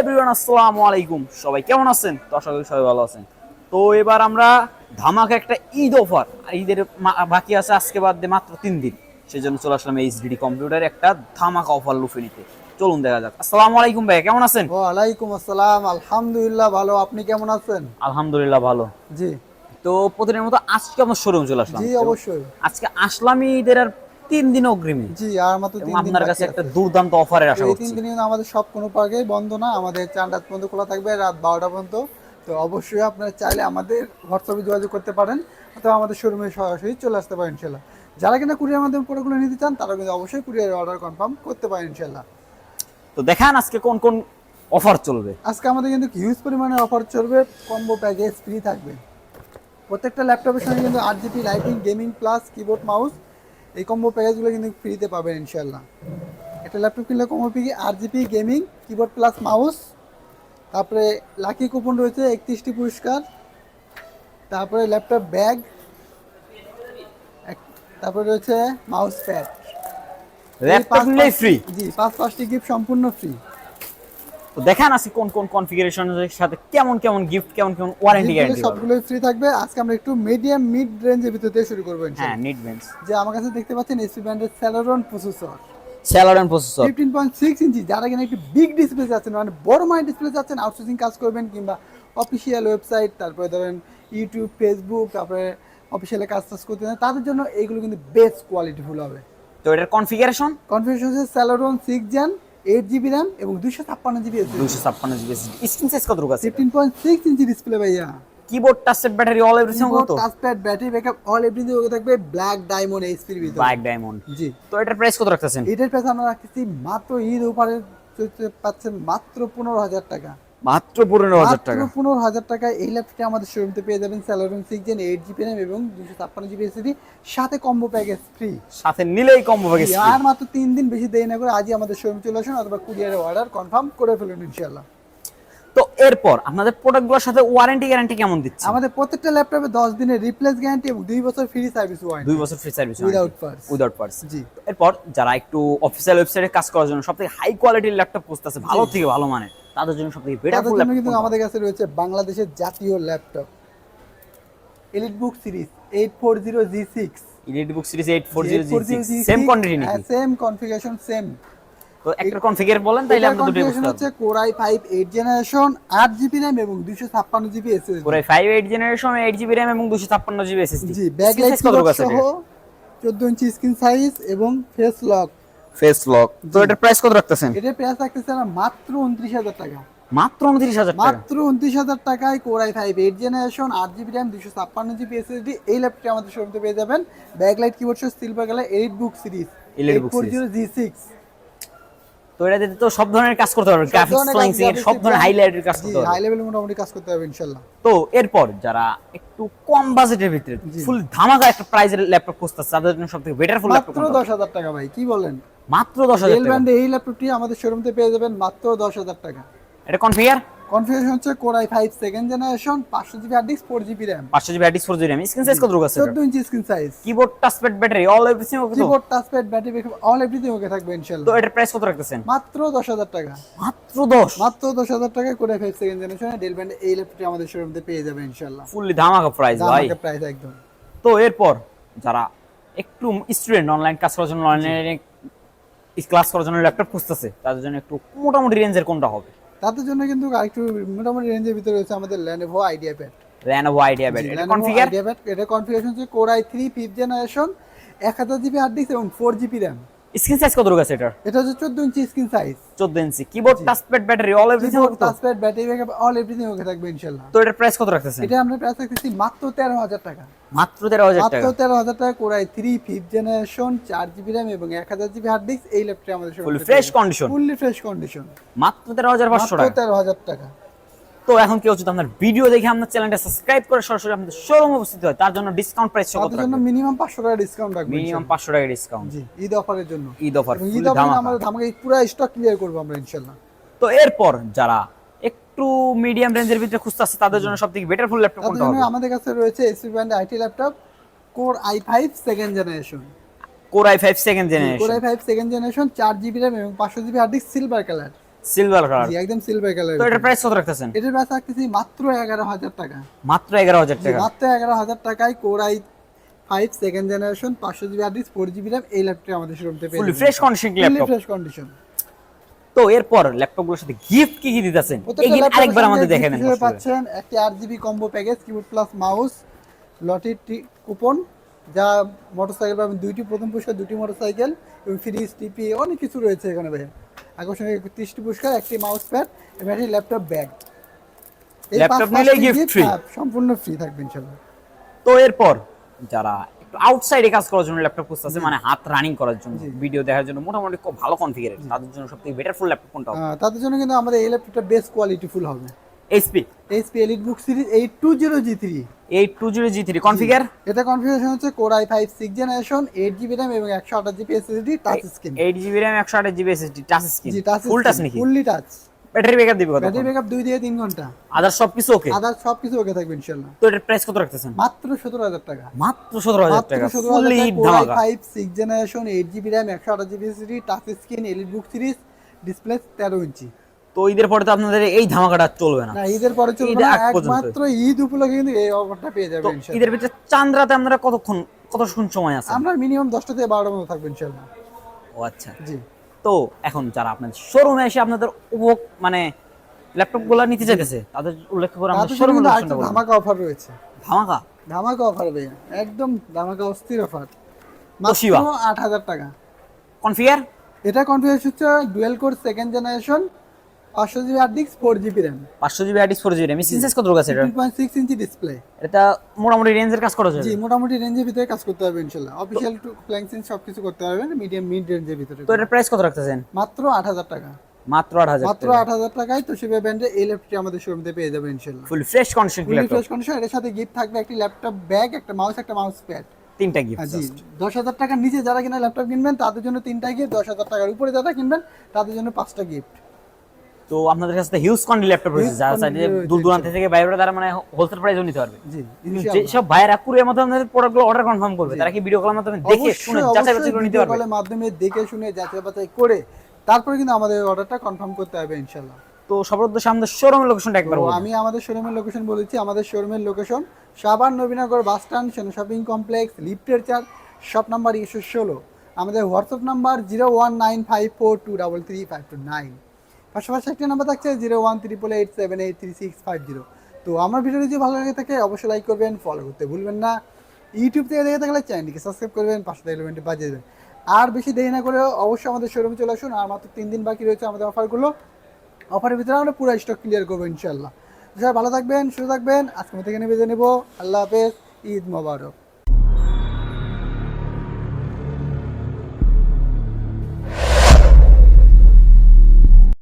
Everyone, আসসালামু আলাইকুম। সবাই কেমন আছেন? তো আশা করি সবাই ভালো আছেন। তো এবার আমরা ধামাকা একটা ঈদ অফার, ঈদের বাকি আছে আজকে বাদ দিয়ে মাত্র 3 দিন, সেই জন্য চলে আসলাম এইচডি কম্পিউটারে একটা ধামাকা অফার লুফে নিতে। চলুন দেখা যাক। আসসালামু আলাইকুম ভাই, কেমন আছেন? ওয়ালাইকুম আসসালাম, আলহামদুলিল্লাহ ভালো। আপনি কেমন আছেন? আলহামদুলিল্লাহ ভালো। জি তো প্রতিদিনের মতো আজকে আমার শোরুম চলে আসলাম। জি অবশ্যই। আজকে আসলামই ঈদের আর 3 দিন অগ্রিমে, জি আর মাত্র এবং 3 দিন আপনার বাকি কাছে একটা আছে। দুর্দান্ত অফারের তো আশা এই করছি। 3 দিনে কিন্তু আমাদের সব কোনো পার্কেই বন্ধ না, আমাদের 4টা পর্যন্ত খোলা থাকবে, রাত 12টা পর্যন্ত। তো অবশ্যই আপনারা চাইলে আমাদের হোয়াটসঅ্যাপে যোগাযোগ করতে পারেন অথবা আমাদের শোরুমে সরাসরি চলে আসতে পারেন ইনশাল্লাহ। যারা কিনা কুরিয়ার মাধ্যমে প্রোডাক্টগুলো নিতে চান তারা কিন্তু অবশ্যই কুরিয়ার অর্ডার কনফার্ম করতে পারেন ইনশাল্লাহ। তো দেখান আজকে কোন কোন অফার চলবে। আজকে আমাদের কিন্তু হিউজ পরিমাণে অফার চলবে, কম্বো প্যাকেজ ফ্রি থাকবে। প্রত্যেকটা ল্যাপটপের সঙ্গে কিন্তু 8 GB lighting gaming plus keyboard mouse, এই কম্বো প্যাকেজগুলো কিন্তু ফ্রিতে পাবেন ইনশাল্লাহ। একটা ল্যাপটপ কিনলে কম্বো পেয়ে 8 GB gaming keyboard plus mouse, তারপরে লাকি কুপন রয়েছে 31টি পুরস্কার, তারপরে ল্যাপটপ ব্যাগ, তারপরে রয়েছে মাউস প্যাড। ল্যাপটপ নিলেই ফ্রি। জি 5টি গিফট সম্পূর্ণ ফ্রি। তো দেখান আছে কোন কোন কনফিগারেশনের সাথে কেমন কেমন গিফট, কেমন কেমন ওয়ারেন্টি গ্যারান্টি পাবেন। সবগুলোই ফ্রি থাকবে। আজকে আমরা একটু মিডিয়াম মিড রেঞ্জের ভিতর দিয়ে শুরু করবো হ্যাঁ, ইনশাল্লাহ। নিট বেঞ্চ, যে আমার কাছে দেখতে পাচ্ছেন এসপি ব্র্যান্ডের সেলেরন প্রসেসর স্যালারন প্রসেসর। 15.6 ইঞ্চি। যারা কিনা একটু বিগ ডিসপ্লে যাচ্ছেন, মানে বড় মানের ডিসপ্লে যাচ্ছেন, আউটসোর্সিং কাজ করবেন কিংবা অফিসিয়াল ওয়েবসাইট, তারপরে ধরেন ইউটিউব ফেসবুক, তারপরে অফিসিয়ালে কাজ টাজ করতে চান, তাদের জন্য এইগুলো কিন্তু বেস্ট কোয়ালিটিফুল হবে। তো এটার কনফিগারেশন কনফিগারেশন হচ্ছে সেলেরন 6 জেন, 8 জিবি র্যাম এবং 256 GB SSD. 256 GB screen size কত আছে? 15.6 ইঞ্চি ডিসপ্লে ভাইয়া। Keyboard touch set battery all everything কত? Touchpad battery backup all everything okay থাকবে ব্ল্যাক ডায়মন্ড এইচপির ভিতরে। Black diamond. জি। তো এটার প্রাইস কত রাখতেছেন? এটার প্রাইস আমরা রাখতেছি মাত্র ঈদ অফারে পাচ্ছেন মাত্র 15,000 টাকা। মাত্র 15,000 টাকা। মাত্র 15,000 টাকায় এই ল্যাপটপটি আমাদের শোরুমে পেয়ে যাবেন। সেলেরন 6 জেন 8 জিবি র্যাম এবং 256 জিবি এসএসডি, সাথে কম্বো প্যাকেজ ফ্রি। সাথে নিলেই কম্বো প্যাকেজ ফ্রি। আর মাত্র 3 দিন, বেশি দেরি না করে আজই আমাদের শোরুমে চলে আসুন অথবা কুরিয়ারে অর্ডার কনফার্ম করে ফেলুন ইনশাআল্লাহ। তো এরপর আপনাদের প্রোডাক্টগুলোর সাথে ওয়ারেন্টি গ্যারান্টি কেমন দিচ্ছে? আমাদের প্রত্যেকটা ল্যাপটপে 10 দিনের রিপ্লেস গ্যারান্টি এবং 2 বছর ফ্রি সার্ভিস ওয়ারেন্টি। 2 বছর free service without parts. Without parts. জি। এরপর যারা একটু অফিসিয়াল ওয়েবসাইটে কাজ করার জন্য সবথেকে হাই কোয়ালিটির ল্যাপটপ খুঁজতেছে, ভালো থেকে ভালো মানের, তাদের জন্য সবথেকে বেটার তাদের ফুল জন্য কিন্তু ল্যাপটপ। আমাদের কাছে রয়েছে বাংলাদেশের জাতীয় laptop EliteBook series 840G6। EliteBook series 840G6 same quantity নাকি? Same configuration same. তো একটা কনফিগার বলেন তাইলে আমরা দুটোই বুঝতে পারবো। হচ্ছে Core i5 8 generation 8 GB RAM এবং 256 GB SSD. Core i5 8 generation 8 GB RAM এবং 256 জিবি SSD। জি, ব্যাকলাইট কত আছে সহ 14 ইঞ্চি স্ক্রিন সাইজ এবং ফেস লক। Face lock. তো এটার প্রাইস কত রাখতেছেন? এটার প্রাইস রাখতেছে আমরা মাত্র 29,000 টাকা। মাত্র 29,000 টাকা। মাত্র 29,000 টাকায় Core i5 8 generation 8 GB RAM 256 GB SSD এই ল্যাপটপটি আমাদের শোরুমে পেয়ে যাবেন। ব্যাকলাইট কিবোর্ড সহ silver colour EliteBook series 840G6। তো এটা দিতে তো সব ধরনের কাজ করতে পারবে, গ্রাফিক্স ফ্লাইং এর সব ধরনের হাইলাইটের কাজ করতে পারবে। হাই লেভেল মোটামুটি কাজ করতে হবে ইনশাআল্লাহ। তো এরপর যারা একটু কম বাজেটের ভিতরে ফুল ধামাকা একটা প্রাইজের ল্যাপটপ খুঁজতেছে, তাদের জন্য সবথেকে বেটার ফুল ল্যাপটপ মাত্র 10,000 টাকা ভাই, কি বলেন? মাত্র 10,000 ডেল টাকা। ব্র্যান্ডে এই ল্যাপটপটি আমাদের শোরুমে পেয়ে যাবেন মাত্র 10,000 টাকা। এটা কনফিগার কনফিগারেশন হচ্ছে Core i5 second generation 500 GB hard disk 4 GB RAM 500 GB hard disk 4 GB RAM। Screen size কত আছে? 14 inch screen size. Keyboard touchpad battery all everything okay? Keyboard touchpad battery backup all everything okay থাকবে তো ইনশাআল্লাহ। এটার price কত রাখতেছেন? মাত্র 10,000 টাকা। মাত্র 10। মাত্র 10,000 টাকায় Core i5 second generation del ব্র্যান্ডে এই ল্যাপটপটি আমাদের শোরুমে পেয়ে যাবেন ইনশাআল্লাহ। ফুললি ধামাকা প্রাইস ভাই। ধামাকা প্রাইস একদম। তো এরপর যারা একটু স্টুডেন্ট, অনলাইন কাজ করার জন্য, অনলাইনে ক্লাস করার জন্য ল্যাপটপ খুঁজতেছে, তাদের জন্য একটু মোটামুটি রেঞ্জের কোনটা হবে? তাদের জন্য কিন্তু আরেকটু মোটামুটি রেঞ্জের ভিতরে রয়েছে আমাদের Lenovo IdeaPad। Lenovo IdeaPad। এটা Lenovo কনফিগার? IdeaPad এটা কনফিগারেশন হচ্ছে Core i3 5th generation 1000 GB hard disk এবং 4 জিবি র্যাম। স্ক্রিন সাইজ কত আছে এটার? এটা হচ্ছে 14 inch screen size. 14 inch. Keyboard touchpad battery all everything okay? Touchpad battery backup all everything okay থাকবে ইনশাআল্লাহ। তো এটার প্রাইস কত রাখতেছেন? এটা আমরা প্রাইস রাখতেছি মাত্র 13,000 টাকা। মাত্র 13,000 মাত্র টাকা। 13,000 টাকা Core i3 5th generation 4 GB RAM এবং 1000 জিবি হার্ড ডিস্ক এই ল্যাপটপটি আমাদের ফুল fresh condition. Fully fresh condition. মাত্র 13,500 মাত্র টাকা। 13,000 টাকা। তো এখন কি হচ্ছে, আপনার ভিডিও দেখে আপনার চ্যানেলটা সাবস্ক্রাইব করে সরাসরি আমাদের শোরুমে উপস্থিত হয়, তার জন্য ডিসকাউন্ট প্রাইস কত তাদের জন্য রাখবেন? মিনিমাম 500 টাকা ডিসকাউন্ট রাখবো মিনিমাম ইনশাআল্লাহ। 500 টাকা ডিসকাউন্ট। জি, ঈদ অফারের জন্য। ঈদ অফার এবং ফুল ঈদ অফারে ধামাকা। আমাদের ধামাকা পুরো স্টক ক্লিয়ার করব আমরা ইনশাআল্লাহ। তো এরপর যারা একটু মিডিয়াম রেঞ্জের ভিতরে খুঁজতেছে, তাদের জন্য সবথেকে বেটার ফুল ল্যাপটপ তাদের কোনটা জন্য হবে? আমাদের কাছে রয়েছে SP brand IT laptop Core i5 second generation. Core i5 second Core generation. i5 second generation 4 GB RAM এবং 500 GB hard disk silver colour. Silver colour. জি একদম সিলভার কালার। তো এটার প্রাইস কত রাখতেছেন? এটার প্রাইস রাখতেছি মাত্র 11,000 টাকা। মাত্র 11,000 টাকা। মাত্র 11,000 টাকায় Core i5 second generation 500GB hard disk 4GB RAM এই ল্যাপটপটি আমাদের শোরুম থেকে পেয়ে ফুলি যাবেন। Fresh condition fully laptop. Fresh condition. তো এরপর ল্যাপটপগুলোর সাথে গিফট কি কি দিতেছেন প্রত্যেকটা এগুলো ল্যাপটপের আরেকবার সঙ্গে আমাদের দেখে gift নেন। হিসেবে পাচ্ছেন একটি 8GB combo package, keyboard plus mouse, lottery coupon, যা মোটরসাইকেল পাবেন 2টি, প্রথম পুরস্কার 2টি মোটরসাইকেল এবং ফ্রিজ, টিপি, অনেক কিছু রয়েছে এখানে ভাই। আকর্ষণীয় 31টি পুরস্কার, একটি মাউস প্যাড এবং একটি ল্যাপটপ ব্যাগ। এই ল্যাপটপ নিলে পাঁচটি gift gift, free। সম্পূর্ণ ফ্রি থাকবে ইনশাআল্লাহ। তো এরপর যারা একটু আউটসাইডে কাজ করার জন্য ল্যাপটপ খুঁজতেছে, মানে হাত রানিং করার জন্য, ভিডিও দেখার জন্য, মোটামুটি খুব ভালো কনফিগারের, তাদের জন্য সবথেকে বেটার ফুল ল্যাপটপ কোনটা হবে? তাদের জন্য কিন্তু আমাদের এই ল্যাপটপটা বেস্ট কোয়ালিটি ফুল হবে। HP HP EliteBook series 820G3। 820G3 configure. এটা কনফিগারেশন হচ্ছে Core i5 6th generation 8GB RAM এবং 128GB SSD touch screen. 8GB RAM 128GB SSD touch screen. জি টাচ ফুল টাচ নাকি? Fully touch. ব্যাটারি ব্যাকআপ দিবে কত? Battery backup 2 থেকে 3 ঘন্টা। আদার সবকিছু ওকে? আদার সবকিছু ওকে থাকবে ইনশাআল্লাহ। তো এটার প্রাইস কত রাখতেছেন? মাত্র 17,000 টাকা। মাত্র 17,000 টাকা। মাত্র 17,000 ফুললি টাকা Core ধামাকা। i5 6th generation 8GB RAM 128GB SSD touch screen EliteBook series, display 13 ইঞ্চি। তো ঈদের পরে তো আপনাদের এই ধামাকাটা চলবে না। না ঈদের পরে চলবে ঈদের না, আগ পর্যন্ত। একমাত্র ঈদ উপলক্ষে কিন্তু এই অফারটা পেয়ে তো যাবেন ইনশাআল্লাহ। ঈদের ভিতরে চাঁদরাতে আপনারা কতক্ষণ সময় আছে? আমরা মিনিমাম 10টা থেকে 12টার মতো থাকবে ইনশাআল্লাহ। ও আচ্ছা। জি তো এখন যারা আপনাদের শোরুমে এসে আপনাদের মানে ল্যাপটপগুলো নিতে চাইতেছে, তাদের উল্লেখ করে আমাদের তাদের জন্য শোরুমের কিন্তু লোকেশনটা আরেকটা বলুন। ধামাকা অফার রয়েছে। ধামাকা? ধামাকা অফার ভাইয়া, একদম ধামাকা অস্থির অফার। তোশিবা। মাত্র 8,000 টাকা। কনফিগার? এটা কনফিগারেশন হচ্ছে dual core second generation 500GB hard disk 4GB RAM 500GB hard disk 4GB RAM। সিনসেস কত আছে এটা? 3.6 ইঞ্চি ডিসপ্লে। এটা মোটামুটি রেঞ্জের কাজ করা জি যাবে। মোটামুটি রেঞ্জের ভিতরে কাজ করতে হবে ইনশাআল্লাহ। অফিশিয়াল টু ফ্ল্যাঙ্কসিং সবকিছু করতে পারবেন মিড রেঞ্জের ভিতরে। তো এটার প্রাইস কত রাখতেছেন? মাত্র 8,000 টাকা। মাত্র 8,000 মাত্র টাকা। 8,000 টাকায় তোশিবা ব্র্যান্ডে এই ল্যাপটপটি আমাদের শোরুম থেকে পেয়ে যাবেন ইনশাআল্লাহ। Full fresh condition fully laptop. Fresh condition. এর সাথে গিফট থাকবে একটি ল্যাপটপ ব্যাগ, একটা মাউস প্যাড। তিনটা গিফট। জি 10,000 টাকার নিচে যারা কিনা ল্যাপটপ কিনবেন তাদের জন্য 3টা গিফট, 10,000 টাকার উপরে যারা কিনবেন তাদের জন্য 5টা গিফট। তো আপনাদের কাছে হিউজ কোয়ান্টি ল্যাপটপ রয়েছে, Huge যারা quantity চাইলে রয়েছে, দূর দূরান্ত থেকে বাইরে তারা মানে হোলসেল প্রাইসও নিতে পারবে। জি যেসব ভাইয়েরা কুরিয়ার মাধ্যমে আপনাদের প্রোডাক্টগুলো অর্ডার কনফার্ম করবে, তারা কি ভিডিও কলের মাধ্যমে দেখে শুনে যাচাই বাছাই করে নিতে পারবে? কলের মাধ্যমে দেখে শুনে যাচাই বাছাই করে তারপরে কিন্তু আমাদের অর্ডারটা কনফার্ম করতে হবে ইনশাআল্লাহ। তো সবার উদ্দেশ্যে আমাদের শোরুমের লোকেশনটা একবার তো বলুন। আমি আমাদের শোরুমের লোকেশন বলেছি। আমাদের শোরুমের location Savar Nabinagar bus stand, সেনা শপিং কমপ্লেক্স, লিফটের 4, শপ নাম্বার 116। আমাদের হোয়াটসঅ্যাপ নাম্বার 01954233529। পাশাপাশি একটা নাম্বার থাকছে 01388783650। তো আমার ভিডিও যদি ভালো লাগে থাকে অবশ্যই লাইক করবেন, ফলো করতে ভুলবেন না। ইউটিউব থেকে দেখে থাকলে চ্যানেলটিকে সাবস্ক্রাইব করবেন, পাশে থেকে বেলটি বাজিয়ে দেবেন। আর বেশি দেরি না করে অবশ্যই আমাদের শোরুমে চলে আসুন। আর মাত্র 3 দিন বাকি রয়েছে আমাদের অফারগুলো। অফারের ভিতরে আমরা পুরো স্টক ক্লিয়ার করবো ইনশাআল্লাহ। সবাই ভালো থাকবেন, সুস্থ থাকবেন। আজকে মতো এখানে বেঁধে নেবো। আল্লাহ হাফেজ, ঈদ মোবারক।